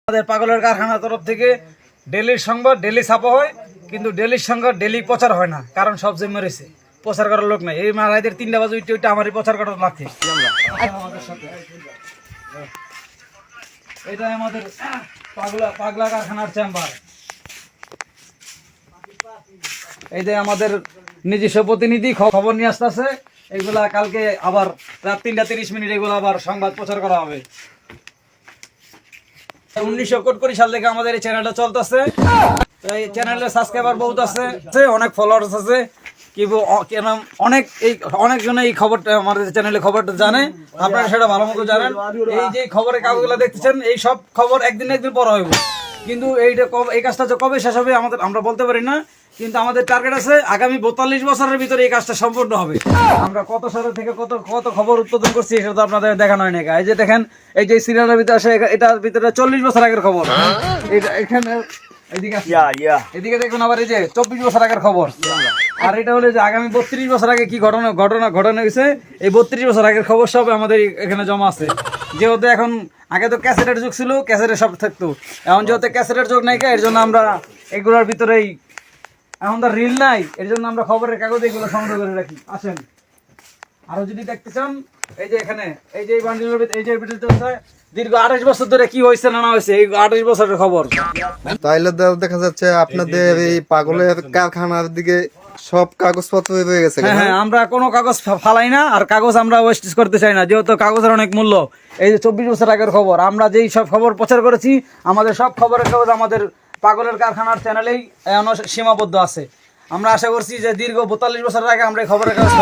আমাদের পাগলের কারখানার তরফ থেকে ডেলির সংবাদ ডেলি ছাপা হয়, কিন্তু ডেলির সংবাদ ডেলি প্রচার হয় না, কারণ সব যে মরেছে, প্রচার করার লোক নাই। এই রাতের 3টা বাজে ওইটা আমারই প্রচার করার লাগছে। এটা আমাদের পাগলা কারখানার চেম্বার। এই যে আমাদের নিজস্ব প্রতিনিধি খবর নিয়ে আসতেছে, এগুলা কালকে আবার রাত 3:30 এগুলো আবার সংবাদ প্রচার করা হবে। 1900 সাল থেকে আমাদের এই চ্যানেলটা চলতেছে। এই চ্যানেলের সাবস্ক্রাইবার বহুত আছে, অনেক ফলোয়ার্স আছে, অনেকজন এই খবরটা আমাদের চ্যানেলে খবরটা জানে, আপনারা সেটা ভালো মতো জানেন। এই যে খবরের কাগজগুলো দেখতেছেন, এই সব খবর একদিন পর হইব, কিন্তু এই কাজটা কবে শেষ হবে আমরা বলতে পারি না, কিন্তু আমাদের টার্গেট আছে আগামী 42 বছরের ভিতরে এই কাজটা সম্পূর্ণ হবে। আমরা কত সালে থেকে কত খবর উৎপাদন করছি সেটা তো আপনাদের দেখানো হয় না। এই যে দেখেন, এই যে সিরিয়ালের ভিতরে আসে, এটার ভিতরে 40 বছর আগের খবর। এখানে এদিকে দেখুন আবার এই যে 24 বছর আগের খবর। আর এটা হলো যে আগামী 32 বছর আগে কি ঘটনা হয়েছে, এই 32 বছর আগের খবর সব আমাদের এখানে জমা আছে। যেহেতু এখন আগে তো ক্যাসেটের যুগ ছিল, ক্যাসেটে সব থাকতো, এখন যেহেতু ক্যাসেটের যুগ নাই, এর জন্য আমরা এগুলোর ভিতরেই, এখন তো রিল নাই, এর জন্য আমরা খবরের কাগজ এগুলো সংগ্রহ করে রাখি। আসেন আরো যদি দেখতে চান, এই যে এখানে এই যে বান্ডিলের ভিতরে, এই যে দীর্ঘ 28 বছর ধরে কি হয়েছে না হয়েছে, এই 28 বছরের খবর। তাইলে দেখা যাচ্ছে আপনাদের এই পাগলের কারখানার দিকে সব কাগজপত্র রয়ে গেছে। হ্যাঁ, আমরা কোনো কাগজ ফালাই না, আর কাগজ আমরা ওয়েস্টেজ করতে চাই না, যেহেতু কাগজের অনেক মূল্য। এই যে 24 বছর আগের খবর, আমরা যেই সব খবর প্রচার করেছি, আমাদের সব খবরের কাগজ আমাদের পাগলের কারখানার চ্যানেলেই সীমাবদ্ধ আছে। আমরা আশা করছি যে দীর্ঘ 42 বছর আগে আমরা এই খবরের কাগজ